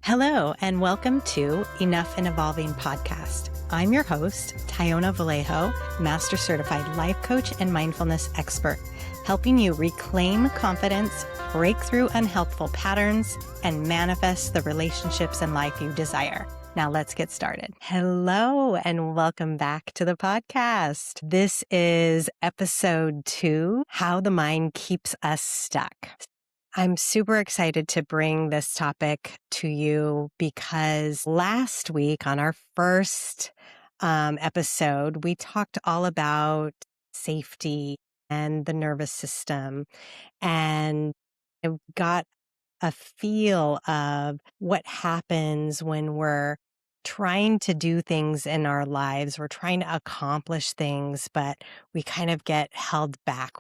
Hello, and welcome to Enough and Evolving podcast. I'm your host, Tiona Vallejo, Master Certified Life Coach and Mindfulness Expert, helping you reclaim confidence, break through unhelpful patterns, and manifest the relationships and life you desire. Now let's get started. Hello, and welcome back to the podcast. This is episode 2, How the Mind Keeps Us Stuck. I'm super excited to bring this topic to you because last week on our first episode, we talked all about safety and the nervous system, and I got a feel of what happens when we're trying to do things in our lives. We're trying to accomplish things, but we kind of get held back.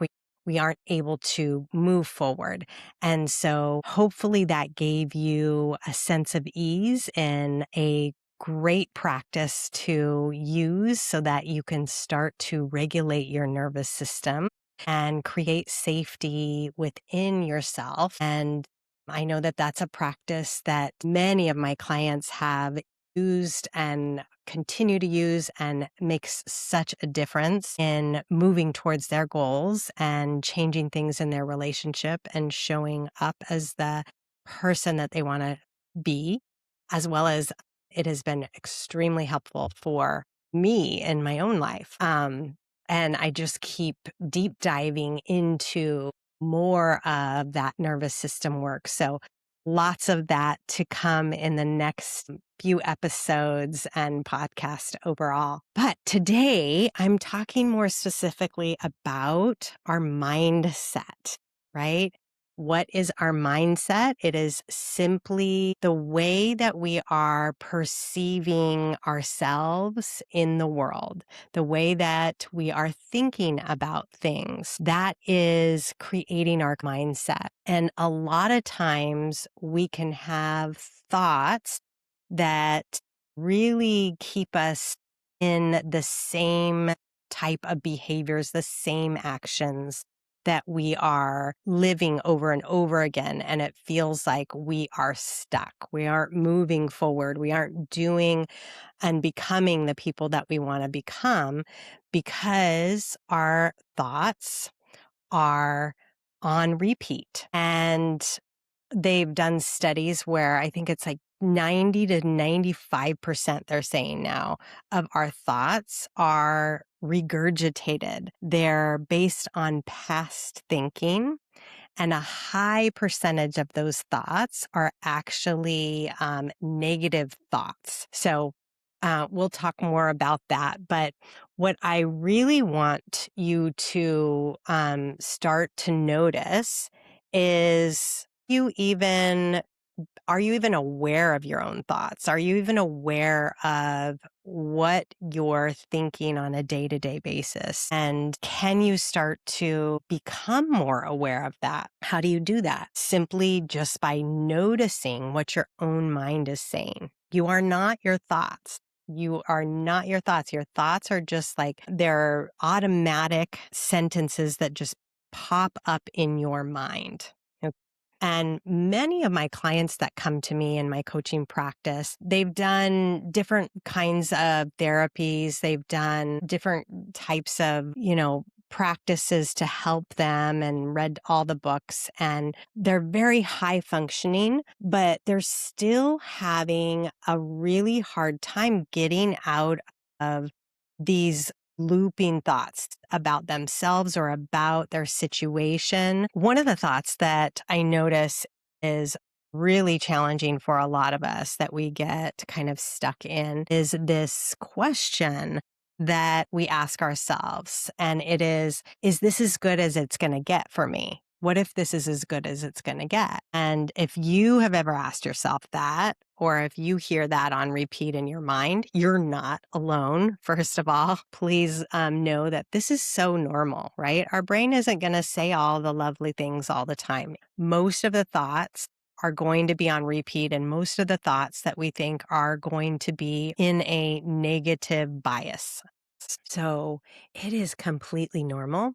We aren't able to move forward. And so hopefully that gave you a sense of ease and a great practice to use so that you can start to regulate your nervous system and create safety within yourself. And I know that that's a practice that many of my clients have used and continue to use and makes such a difference in moving towards their goals and changing things in their relationship and showing up as the person that they want to be, as well as it has been extremely helpful for me in my own life. And I just keep deep diving into more of that nervous system work. So lots of that to come in the next few episodes and podcast overall. But today I'm talking more specifically about our mindset, right? What is our mindset? It is simply the way that we are perceiving ourselves in the world, the way that we are thinking about things. That is creating our mindset. And a lot of times we can have thoughts that really keep us in the same type of behaviors, the same actions that we are living over and over again. And it feels like we are stuck. We aren't moving forward. We aren't doing and becoming the people that we want to become because our thoughts are on repeat. And they've done studies where I think it's like 90 to 95%, they're saying now, of our thoughts are regurgitated. They're based on past thinking, and a high percentage of those thoughts are actually negative thoughts. So we'll talk more about that. But what I really want you to start to notice is are you even aware of your own thoughts? Are you even aware of what you're thinking on a day-to-day basis? And can you start to become more aware of that? How do you do that? Simply just by noticing what your own mind is saying. You are not your thoughts. You are not your thoughts. Your thoughts are just like they're automatic sentences that just pop up in your mind. And many of my clients that come to me in my coaching practice, they've done different kinds of therapies. They've done different types of, practices to help them and read all the books. And they're very high functioning, but they're still having a really hard time getting out of these looping thoughts about themselves or about their situation. One of the thoughts that I notice is really challenging for a lot of us that we get kind of stuck in is this question that we ask ourselves. And it is this as good as it's going to get for me? What if this is as good as it's going to get? And if you have ever asked yourself that, or if you hear that on repeat in your mind, you're not alone. First of all, please know that this is so normal, right? Our brain isn't going to say all the lovely things all the time. Most of the thoughts are going to be on repeat, and most of the thoughts that we think are going to be in a negative bias. So it is completely normal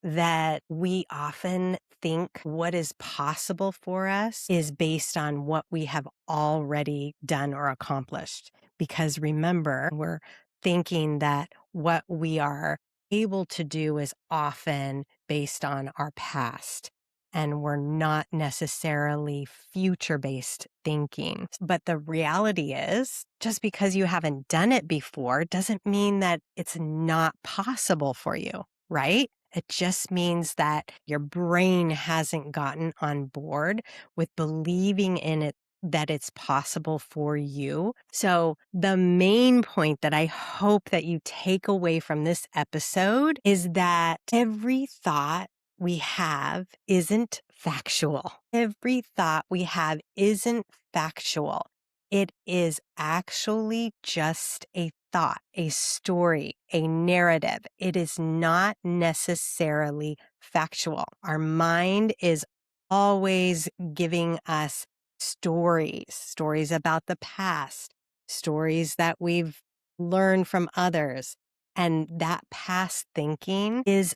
that we often think what is possible for us is based on what we have already done or accomplished. Because remember, we're thinking that what we are able to do is often based on our past. And we're not necessarily future based thinking. But the reality is, just because you haven't done it before doesn't mean that it's not possible for you, right? It just means that your brain hasn't gotten on board with believing in it, that it's possible for you. So the main point that I hope that you take away from this episode is that every thought we have isn't factual. Every thought we have isn't factual. It is actually just a thought, a story, a narrative. It is not necessarily factual. Our mind is always giving us stories about the past, stories that we've learned from others. And that past thinking is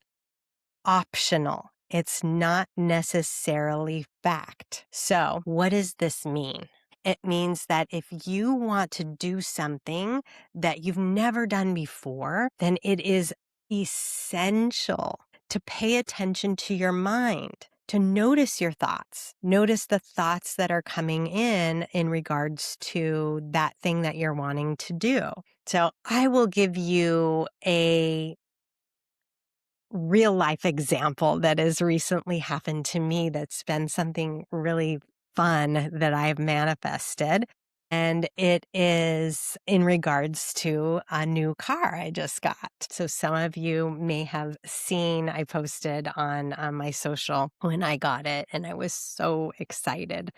optional. It's not necessarily fact. So, what does this mean? It means that if you want to do something that you've never done before, then it is essential to pay attention to your mind, to notice your thoughts. Notice the thoughts that are coming in regards to that thing that you're wanting to do. So I will give you a real life example that has recently happened to me that's been something really fun that I've manifested. And it is in regards to a new car I just got. So some of you may have seen, I posted on my social when I got it, and I was so excited.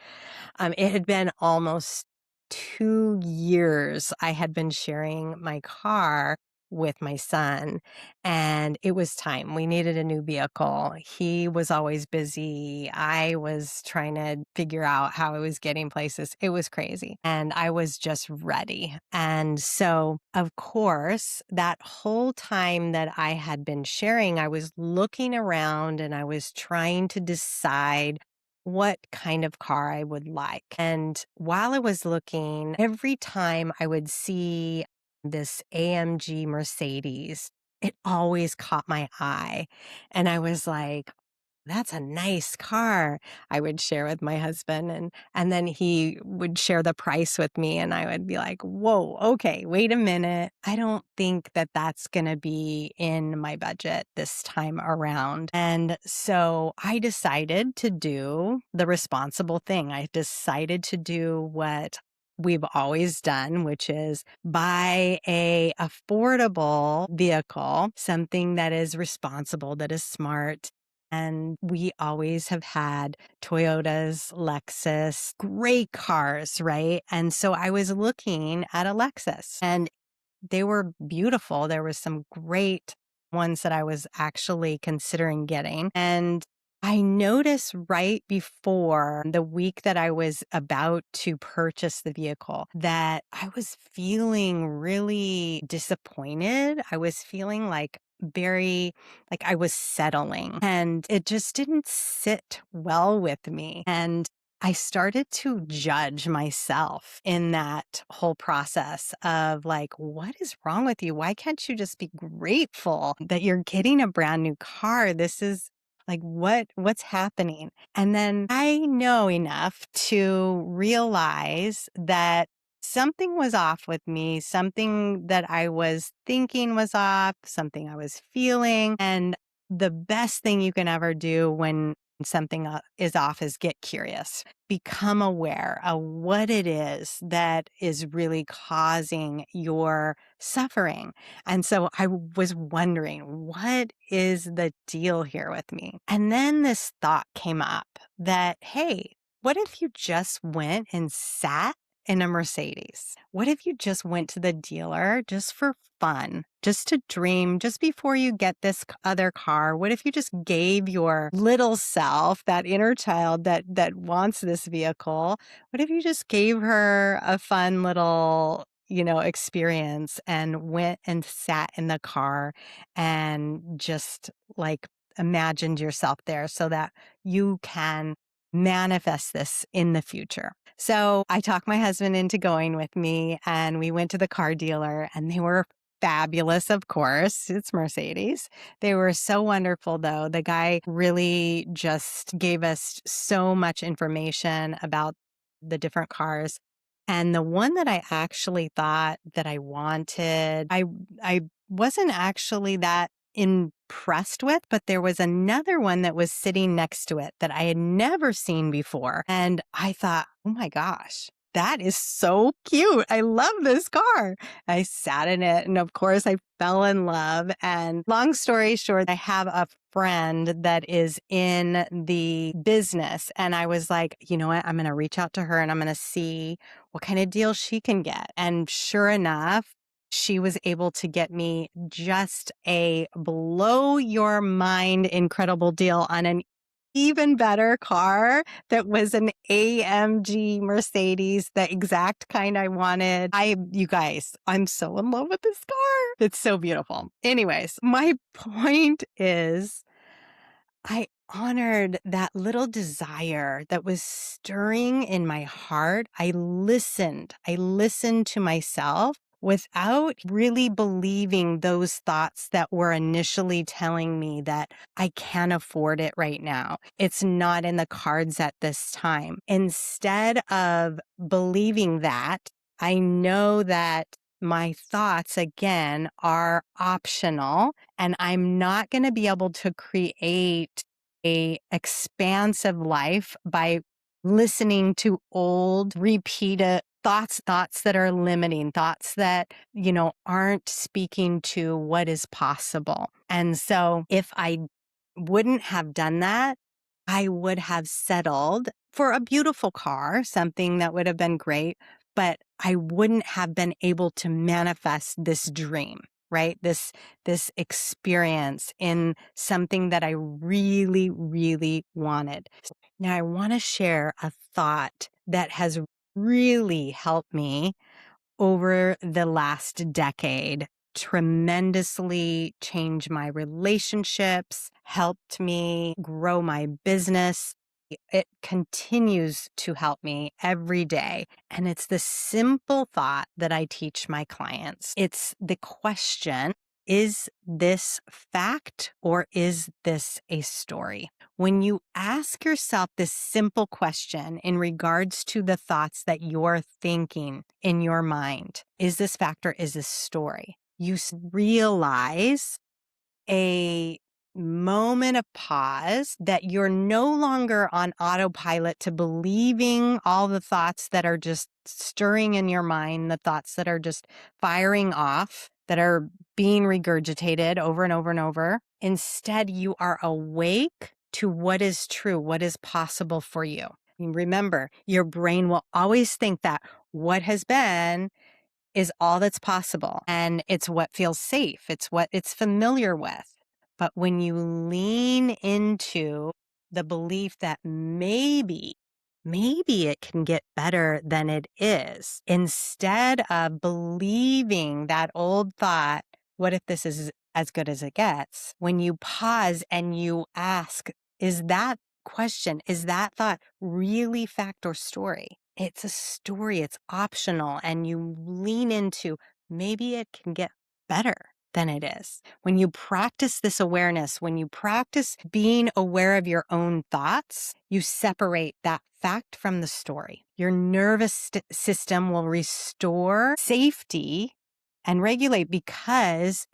It had been almost 2 years I had been sharing my car with my son, and it was time. We needed a new vehicle. He was always busy. I was trying to figure out how I was getting places. It was crazy. And I was just ready. And so, of course, that whole time that I had been sharing, I was looking around and I was trying to decide what kind of car I would like. And while I was looking, every time I would see this AMG Mercedes, it always caught my eye. And I was like, that's a nice car. I would share with my husband, and then he would share the price with me, and I would be like, whoa, okay, wait a minute. I don't think that that's going to be in my budget this time around. And so I decided to do the responsible thing. I decided to do what we've always done, which is buy a affordable vehicle, something that is responsible, that is smart. And we always have had Toyotas, Lexus, great cars, right? And so I was looking at a Lexus and they were beautiful. There was some great ones that I was actually considering getting. And I noticed right before the week that I was about to purchase the vehicle that I was feeling really disappointed. I was feeling like I was settling, and it just didn't sit well with me. And I started to judge myself in that whole process of like, what is wrong with you? Why can't you just be grateful that you're getting a brand new car? This is like, what's happening? And then I know enough to realize that something was off with me, something that I was thinking was off, something I was feeling. And the best thing you can ever do when something is off is get curious, become aware of what it is that is really causing your suffering. And so I was wondering, what is the deal here with me? And then this thought came up that, hey, what if you just went and sat in a Mercedes? What if you just went to the dealer just for fun, just to dream, just before you get this other car? What if you just gave your little self, that inner child that wants this vehicle, what if you just gave her a fun little experience and went and sat in the car and just like imagined yourself there so that you can manifest this in the future. So I talked my husband into going with me, and we went to the car dealer, and they were fabulous, of course. It's Mercedes. They were so wonderful, though. The guy really just gave us so much information about the different cars. And the one that I actually thought that I wanted, I wasn't actually that impressed with, but there was another one that was sitting next to it that I had never seen before. And I thought, oh my gosh, that is so cute. I love this car. I sat in it, and of course I fell in love. And long story short, I have a friend that is in the business, and I was like, you know what? I'm going to reach out to her and I'm going to see what kind of deal she can get. And sure enough, she was able to get me just a blow your mind incredible deal on an even better car that was an AMG Mercedes, the exact kind I wanted. You guys, I'm so in love with this car. It's so beautiful. Anyways, my point is I honored that little desire that was stirring in my heart. I listened to myself without really believing those thoughts that were initially telling me that I can't afford it right now. It's not in the cards at this time. Instead of believing that, I know that my thoughts, again, are optional, and I'm not going to be able to create a expansive life by listening to old, repeated thoughts that are limiting, thoughts that, aren't speaking to what is possible. And so if I wouldn't have done that, I would have settled for a beautiful car, something that would have been great, but I wouldn't have been able to manifest this dream, right? This experience in something that I really, really wanted. Now, I want to share a thought that has really helped me over the last decade, tremendously change my relationships, helped me grow my business. It continues to help me every day. And it's the simple thought that I teach my clients. It's the question, is this fact or is this a story? When you ask yourself this simple question in regards to the thoughts that you're thinking in your mind, is this fact or is this story? You realize a moment of pause that you're no longer on autopilot to believing all the thoughts that are just stirring in your mind, the thoughts that are just firing off, that are being regurgitated over and over and over. Instead, you are awake to what is true, what is possible for you. And remember, your brain will always think that what has been is all that's possible, and it's what feels safe. It's what it's familiar with. But when you lean into the belief that maybe it can get better than it is, instead of believing that old thought, what if this is as good as it gets? When you pause and you ask, is that thought really fact or story? It's a story. It's optional. And you lean into maybe it can get better than it is. When you practice this awareness, when you practice being aware of your own thoughts, you separate that fact from the story. Your nervous system will restore safety and regulate because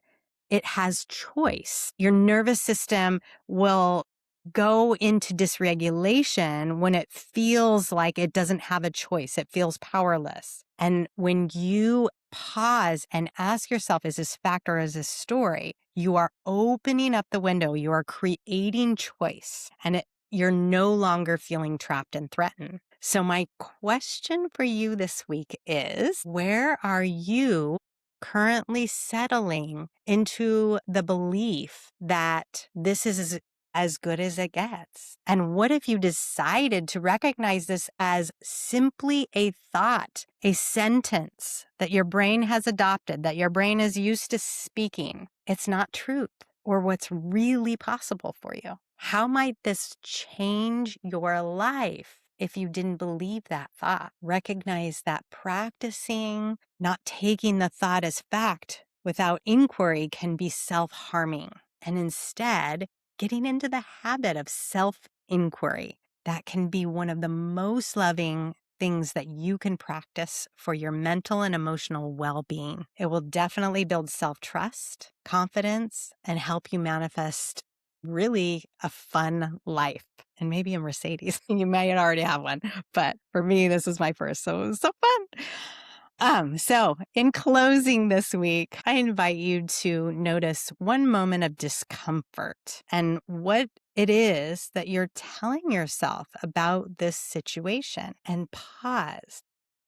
it has choice. Your nervous system will go into dysregulation when it feels like it doesn't have a choice. It feels powerless. And when you pause and ask yourself, is this fact or is this story? You are opening up the window. You are creating choice, and you're no longer feeling trapped and threatened. So my question for you this week is, where are you currently settling into the belief that this is as good as it gets? And what if you decided to recognize this as simply a thought, a sentence that your brain has adopted, that your brain is used to speaking? It's not truth or what's really possible for you? How might this change your life if you didn't believe that thought? Recognize that practicing not taking the thought as fact without inquiry can be self-harming, and instead getting into the habit of self-inquiry. That can be one of the most loving things that you can practice for your mental and emotional well-being. It will definitely build self-trust, confidence, and help you manifest really a fun life and maybe a Mercedes. You might already have one, but for me, this is my first, so it was so fun. So in closing this week, I invite you to notice one moment of discomfort and what it is that you're telling yourself about this situation, and pause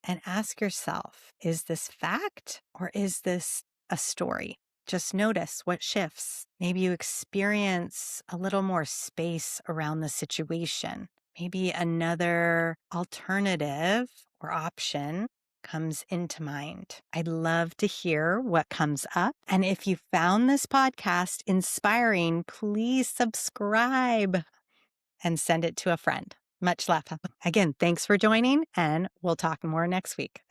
and ask yourself, is this fact or is this a story? Just notice what shifts. Maybe you experience a little more space around the situation. Maybe another alternative or option comes into mind. I'd love to hear what comes up. And if you found this podcast inspiring, please subscribe and send it to a friend. Much love. Again, thanks for joining, and we'll talk more next week.